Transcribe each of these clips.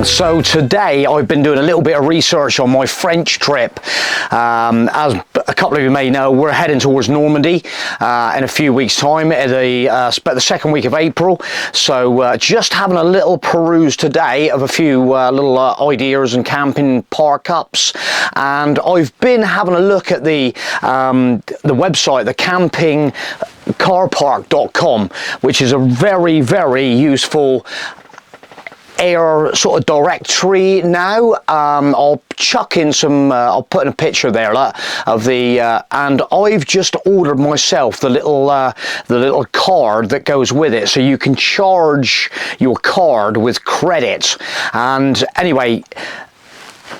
So today I've been doing a little bit of research on my French trip. As a couple of you may know, we're heading towards Normandy in a few weeks' time at the second week of April. So just having a little peruse today of a few little ideas and camping park-ups. And I've been having a look at the website, the campingcarpark.com, which is a very, very useful air sort of directory now. I'll chuck in some, I'll put in a picture there of the, and I've just ordered myself the little card that goes with it, so you can charge your card with credit. And anyway,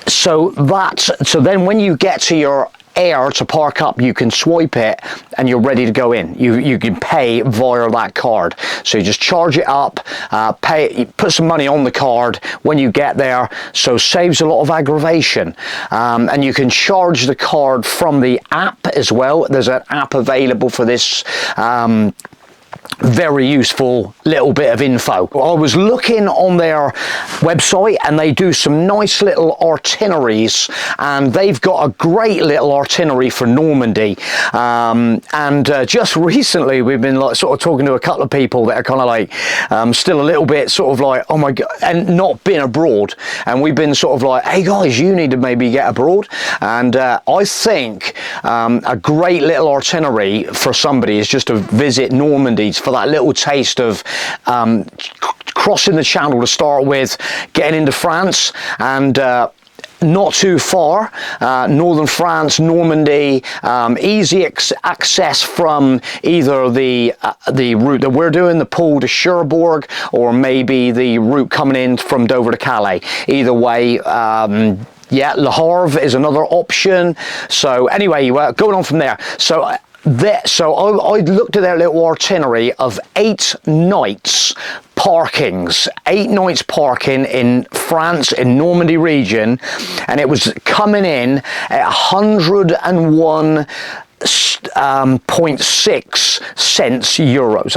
so then when you get to your air to park up, you can swipe it and you're ready to go in. You can pay via that card. So you just charge it up, put some money on the card when you get there, so saves a lot of aggravation. And you can charge the card from the app as well. There's an app available for this. Very useful little bit of info. I was looking on their website and they do some nice little itineraries, and they've got a great little itinerary for Normandy. Just recently we've been sort of talking to a couple of people that are kind of like still a little bit sort of like, oh my god, and not been abroad, and we've been sort of like, hey guys, you need to maybe get abroad. And I think a great little itinerary for somebody is just to visit Normandy for that little taste of crossing the channel to start with, getting into France, and not too far, northern France, Normandy, easy access from either the route that we're doing, the Pole to Cherbourg, or maybe the route coming in from Dover to Calais. Either way, yeah, Le Havre is another option. So anyway, going on from there. So I looked at their little itinerary of 8 nights parkings, 8 nights parking in France, in Normandy region, and it was coming in at 101.6 cents euros,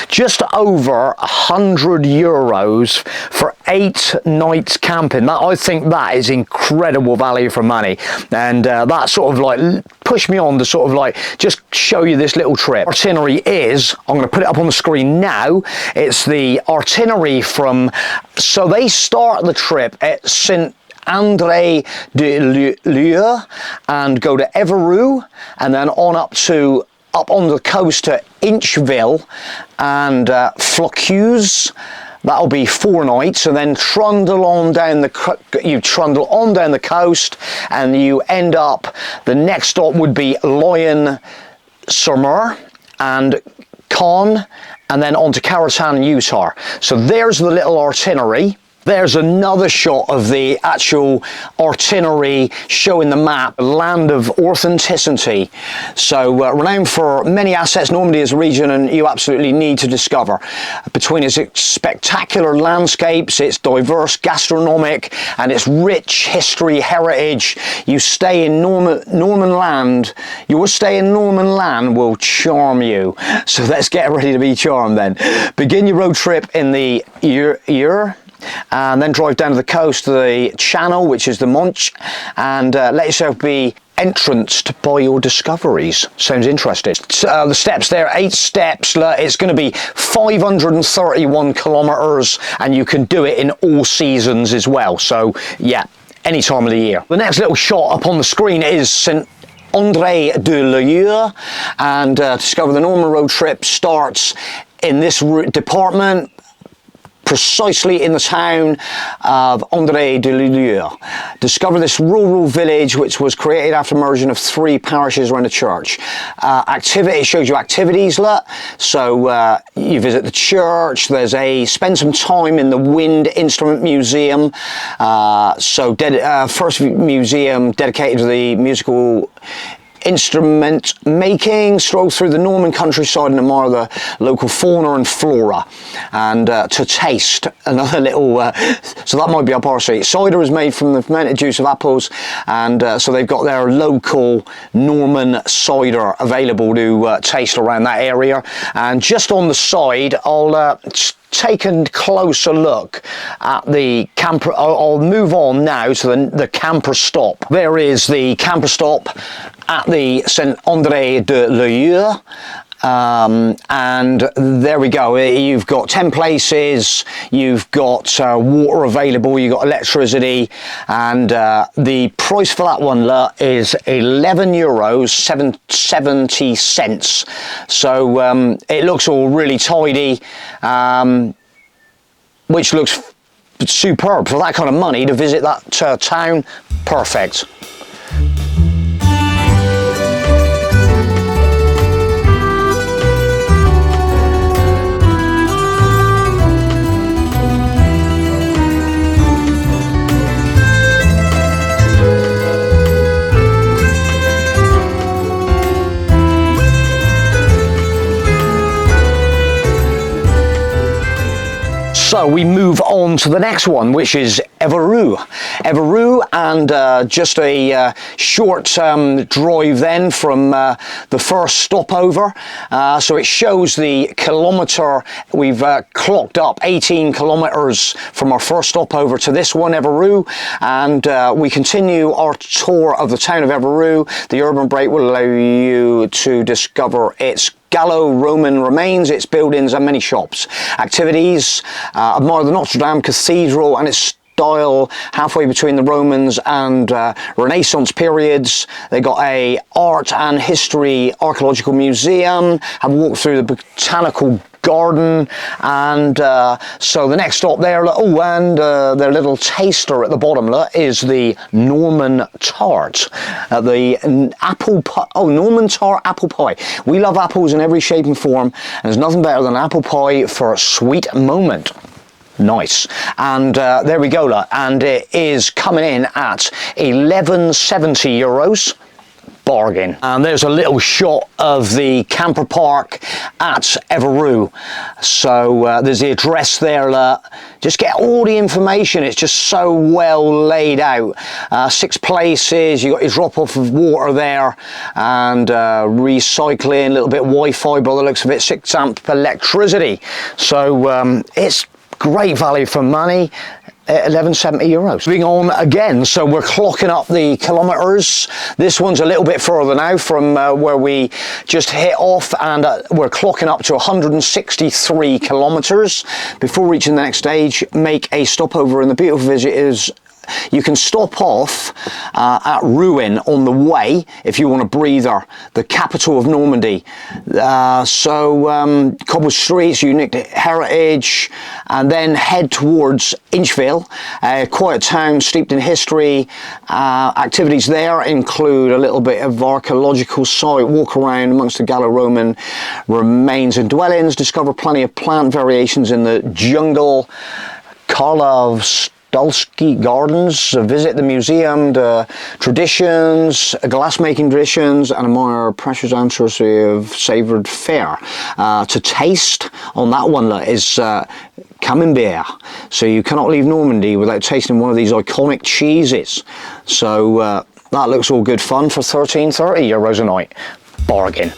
just over €100 for 8 nights camping. That, I think that is incredible value for money, and that sort of like pushed me on to sort of like just show you this little trip. Itinerary is, I'm going to put it up on the screen now. It's the itinerary from, so they start the trip at Saint André de Lieu and go to Evreux, and then on up on the coast to Inchville and Flocuse. That'll be 4 nights, and then trundle on down the coast, and you end up, the next stop would be Lyon-sur-Mer and Caen, and then on to Carrollton and Utah. So there's the little itinerary. There's another shot of the actual itinerary showing the map, land of authenticity. So renowned for many assets, Normandy is a region and you absolutely need to discover. Between its spectacular landscapes, its diverse gastronomic and its rich history heritage, you stay in Norman land. Your stay in Norman land will charm you. So let's get ready to be charmed then. Begin your road trip in the Eure, and then drive down to the coast to the Channel, which is the Manche, and let yourself be entranced by your discoveries. Sounds interesting. The steps there, 8 steps. It's going to be 531 kilometers, and you can do it in all seasons as well. So yeah, any time of the year. The next little shot up on the screen is Saint André de Lieu, and discover the Norman road trip starts in this department, precisely in the town of André de Lieu. Discover this rural village which was created after merging of 3 parishes around a church. It shows you activities, so you visit the church. Spend some time in the Wind Instrument Museum. First museum dedicated to the musical instrument making. Stroll through the Norman countryside and admire the local fauna and flora, and to taste another little so that might be up our street. Cider is made from the fermented juice of apples, and so they've got their local Norman cider available to taste around that area. And just on the side, I'll take a closer look at the camper. I'll move on now to the camper stop. There is the camper stop at the Saint-André de Lieu. And there we go. You've got 10 places, you've got water available, you've got electricity, and the price for that one is €11.70. So it looks all really tidy, which looks superb for that kind of money to visit that town. Perfect. So we move on to the next one, which is Évreux. Évreux, and just a short drive then from the first stopover. So it shows the kilometre. We've clocked up 18 kilometres from our first stopover to this one, Évreux, and we continue our tour of the town of Évreux. The urban break will allow you to discover its Gallo-Roman remains, its buildings and many shops. Activities, admire the Notre Dame Cathedral and its style halfway between the Romans and Renaissance periods. They got a art and history archaeological museum, have a walk through the botanical garden, and so the next stop there, oh, and their little taster at the bottom is the Norman tart, the apple pie. Oh, Norman tart apple pie. We love apples in every shape and form, and there's nothing better than apple pie for a sweet moment. Nice. And there we go, and it is coming in at €11.70. Bargain. And there's a little shot of the camper park at Évreux. So there's the address there. Just get all the information. It's just so well laid out. 6 places. You got your drop off of water there, and recycling, a little bit of Wi-Fi by the looks of it, 6 amp electricity. So it's great value for money. €11.70. Moving on again, so we're clocking up the kilometres. This one's a little bit further now from where we just hit off, and we're clocking up to 163 kilometres. Before reaching the next stage, make a stopover in the beautiful visitors. You can stop off at Rouen on the way if you want a breather, the capital of Normandy. Cobbled streets, unique heritage, and then head towards Inchville, a quiet town steeped in history. Activities there include a little bit of archaeological site, walk around amongst the Gallo-Roman remains and dwellings, discover plenty of plant variations in the jungle. Dulski Gardens, visit the museum, the traditions, glass-making traditions, and admire precious ancestry of savoured fare. To taste on that one is Camembert. So you cannot leave Normandy without tasting one of these iconic cheeses. So that looks all good fun for €13.30 a night. Bargain.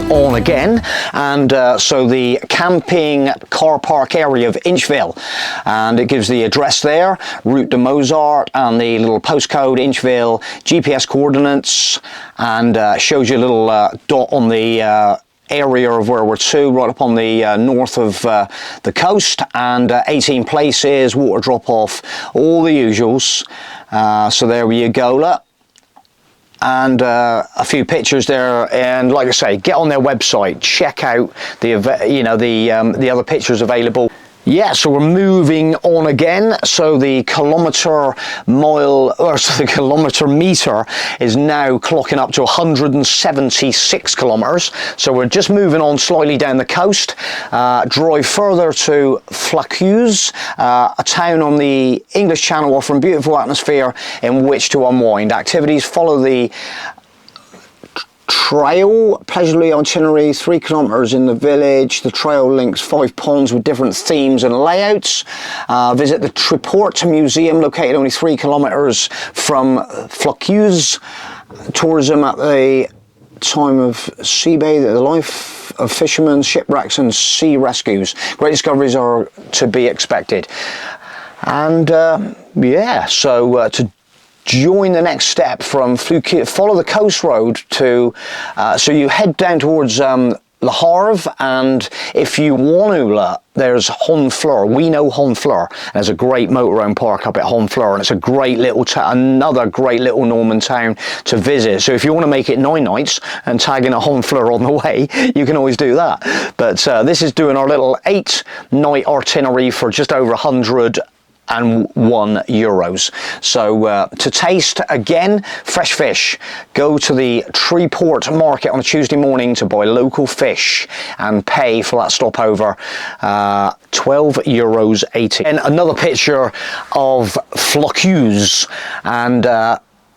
On again, and so the camping car park area of Inchville, and it gives the address there, Route de Mozart, and the little postcode Inchville, GPS coordinates, and shows you a little dot on the area of where we're to, right up on the north of the coast, and 18 places, water drop off, all the usuals. So there you go. And a few pictures there, and like I say, get on their website, check out the other pictures available. Yeah, so we're moving on again. So the kilometre meter is now clocking up to 176 kilometres. So we're just moving on slightly down the coast. Drive further to Flacuze, a town on the English Channel offering beautiful atmosphere in which to unwind. Activities follow the trail, leisurely itinerary, 3 kilometres in the village. The trail links 5 ponds with different themes and layouts. Visit the Triport Museum, located only 3 kilometres from Flocuse. Tourism at the time of sea bathe, the life of fishermen, shipwrecks and sea rescues. Great discoveries are to be expected. And yeah, so to join the next step from Flocuse, follow the coast road to, so you head down towards Le Havre, and if you want to, there's Honfleur. We know Honfleur. There's a great motorhome park up at Honfleur, and it's a great little another great little Norman town to visit. So if you want to make it 9 nights and tag in a Honfleur on the way, you can always do that. But this is doing our little 8-night itinerary for just over 101 euros. So to taste again fresh fish, go to the Triport market on a Tuesday morning to buy local fish and pay for that stopover €12.80. And another picture of Flocuse, and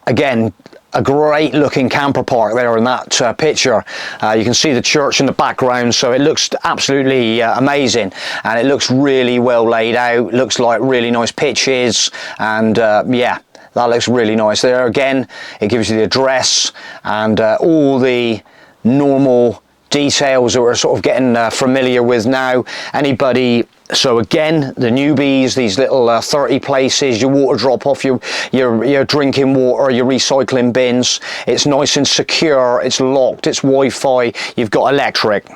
again, a great looking camper park there in that picture. You can see the church in the background, so it looks absolutely amazing, and it looks really well laid out. Looks like really nice pitches, and yeah, that looks really nice. There again, it gives you the address and all the normal details that we're sort of getting familiar with now. Anybody, so again, the newbies, these little 30 places, your water drop off, your drinking water, your recycling bins. It's nice and secure, it's locked, it's Wi-Fi, you've got electric.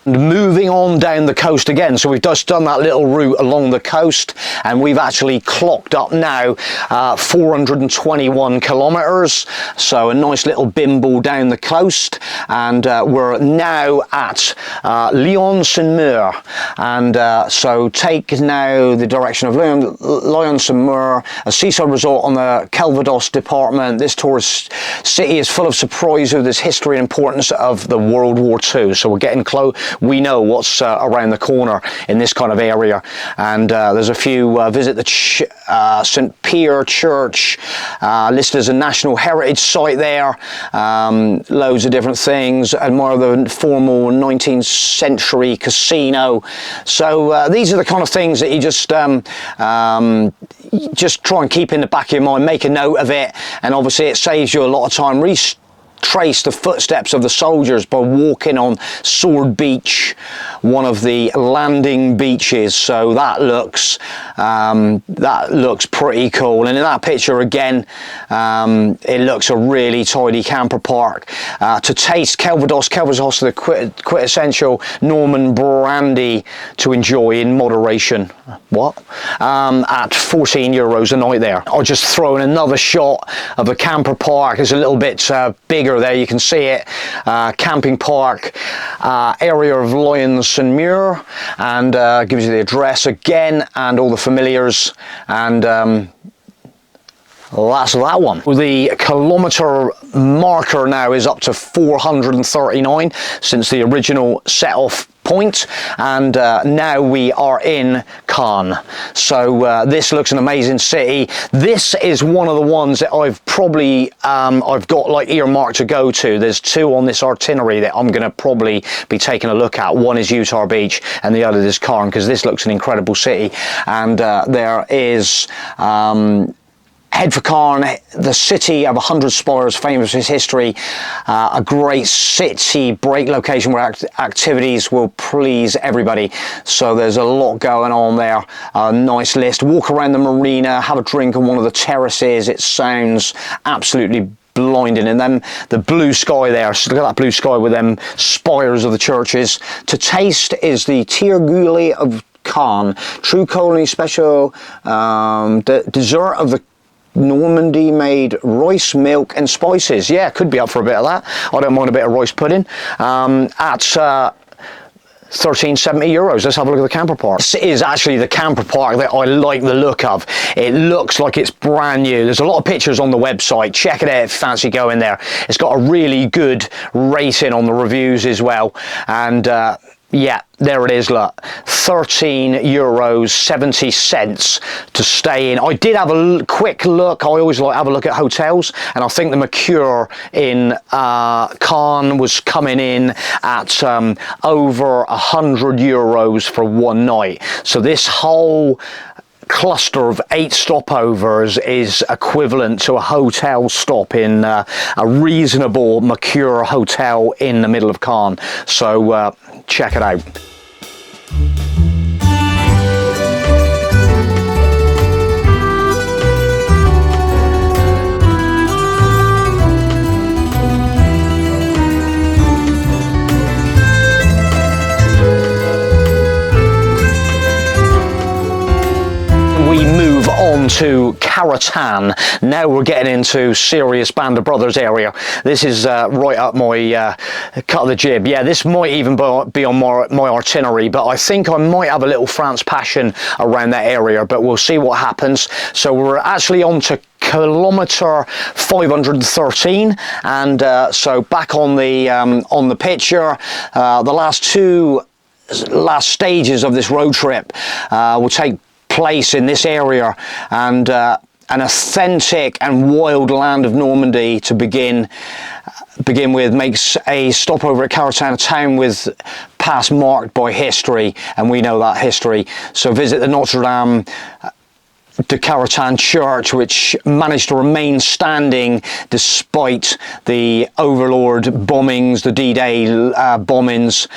Moving on down the coast again, so we've just done that little route along the coast, and we've actually clocked up now 421 kilometres, so a nice little bimble down the coast, and we're now at Lyon-sur-Mer, and so take now the direction of Lyon-sur-Mer, a seaside resort on the Calvados department. This tourist city is full of surprise with its history and importance of the World War II, so we're getting close. We know what's around the corner in this kind of area, and there's a few visit the St. Pierre Church, listed as a National Heritage Site there. Loads of different things. Admire the formal 19th century casino. So these are the kind of things that you just try and keep in the back of your mind, make a note of it, and obviously it saves you a lot of time. Trace the footsteps of the soldiers by walking on Sword Beach, one of the landing beaches. So that looks pretty cool. And in that picture again, it looks a really tidy camper park. To taste Calvados the quintessential Norman brandy to enjoy in moderation. At 14 euros a night there. I'll just throw in another shot of a camper park. It's a little bit bigger there, you can see it. Camping park, area of Lyon-sur-Mer, and gives you the address again and all the familiars, and that's that one. The kilometre marker now is up to 439 since the original set-off point, and now we are in Cannes. So this looks an amazing city. This is one of the ones that I've probably I've got like earmarked to go to. There's 2 on this itinerary that I'm going to probably be taking a look at. One is Utah Beach and the other is Cannes, because this looks an incredible city. And there is head for Cannes, the city of 100 spires, famous for its history, a great city break location where activities will please everybody. So there's a lot going on there. A nice list. Walk around the marina, have a drink on one of the terraces. It sounds absolutely blinding. And then the blue sky there, so look at that blue sky with them spires of the churches. To taste is the Tirguli of Cannes, true colony special dessert of the Normandy made rice, milk and spices. Yeah, could be up for a bit of that. I don't mind a bit of rice pudding. At 1370 euros. Let's have a look at the camper park. This is actually the camper park that I like the look of. It looks like it's brand new. There's a lot of pictures on the website. Check it out if you fancy going there. It's got a really good rating on the reviews as well. And Yeah, there it is, look. €13.70 to stay in. I did have a quick look. I always like to have a look at hotels, and I think the Mercure in Cannes was coming in at over €100 for one night. So this whole cluster of 8 stopovers is equivalent to a hotel stop in a reasonable Mercure hotel in the middle of Cannes. So check it out. We move on to Caratan. Now we're getting into serious Band of Brothers area. This is right up my cut of the jib. Yeah, this might even be on my itinerary, but I think I might have a little France passion around that area, but we'll see what happens. So we're actually on to kilometre 513, and so back on the picture, the last stages of this road trip will take place in this area, and an authentic and wild land of Normandy to begin with makes a stopover at Caratan, a town with past marked by history, and we know that history. So visit the Notre Dame de Caratan church, which managed to remain standing despite the Overlord bombings, the D-Day bombings.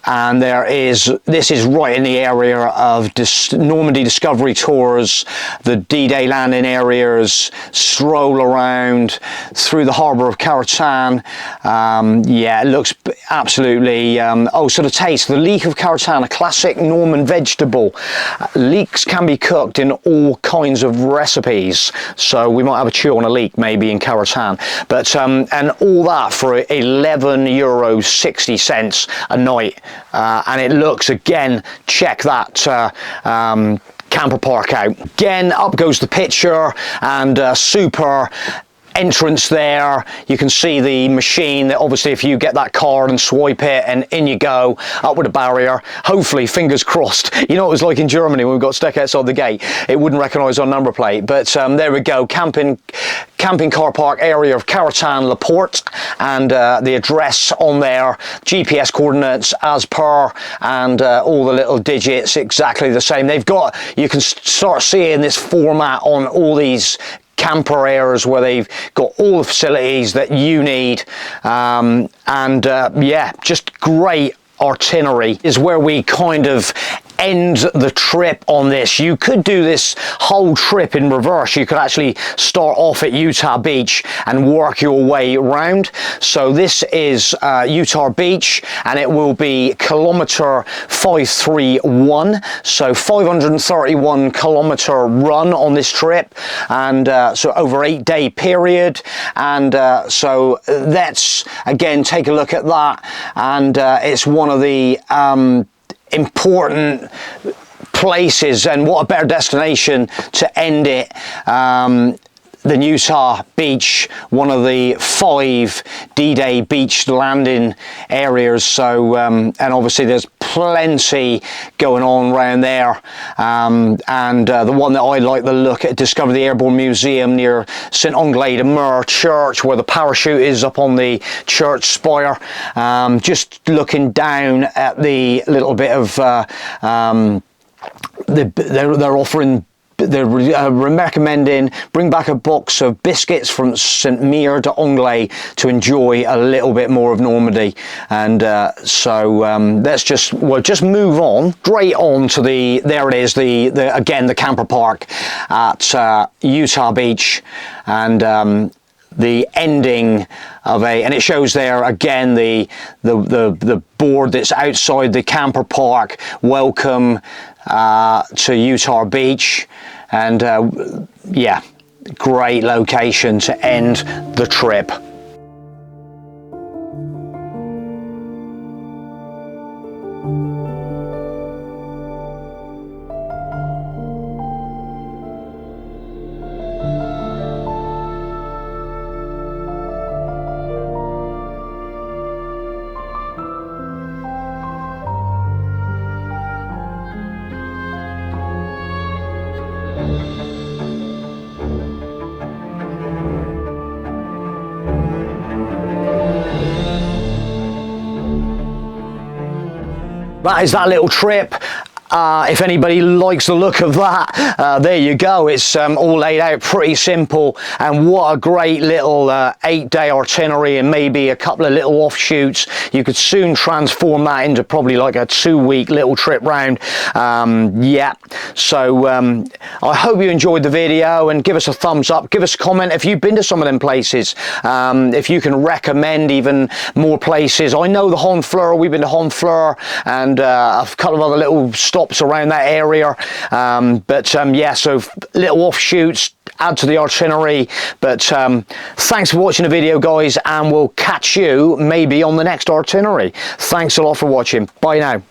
And this is right in the area of Normandy discovery tours, the D-Day landing areas, stroll around through the harbour of Caratan. Yeah, it looks absolutely, so the taste, the leek of Caratan, a classic Norman vegetable. Leeks can be cooked in all kinds of recipes, so we might have a chew on a leek maybe in Caratan. But, and all that for €11.60 a night. And it looks, again, check that camper park out. Again, up goes the picture, and super entrance there. You can see the machine that obviously if you get that card and swipe it and in you go up with a barrier, hopefully, fingers crossed. You know what it was like in Germany when we got stuck outside the gate, it wouldn't recognise our number plate. But there we go, camping car park area of Caratan Laporte, and the address on there, GPS coordinates as per, and all the little digits exactly the same. You can start seeing this format on all these camper areas where they've got all the facilities that you need, yeah, just great itinerary. Is where we kind of end the trip on this. You could do this whole trip in reverse. You could actually start off at Utah Beach and work your way around. So this is Utah Beach, and it will be kilometre 531, so 531 kilometre run on this trip, and so over 8-day period. And so let's again take a look at that, and it's one of the important places, and what a better destination to end it than Utah Beach, one of the 5 D-Day beach landing areas. So and obviously there's plenty going on around there, and the one that I like the look at, discover the Airborne Museum near St Anglais de Mer Church, where the parachute is up on the church spire. Just looking down at the little bit of they're offering, they're recommending bring back a box of biscuits from St Mere d'Anglais to enjoy a little bit more of Normandy. And so we'll just move on straight on to there it is, again the camper park at Utah Beach, and the ending of and it shows there again the board that's outside the camper park. Welcome to Utah Beach, and yeah, great location to end the trip. that is that little trip. If anybody likes the look of that, there you go. It's all laid out pretty simple, and what a great little 8-day itinerary, and maybe a couple of little offshoots. You could soon transform that into probably like a 2-week little trip round. Yeah, so I hope you enjoyed the video, and give us a thumbs up, give us a comment if you've been to some of them places, if you can recommend even more places. I know the Honfleur, we've been to Honfleur, and a couple of other little stops around that area, yeah, so little offshoots, add to the itinerary. But thanks for watching the video, guys, and we'll catch you maybe on the next itinerary. Thanks a lot for watching. Bye now.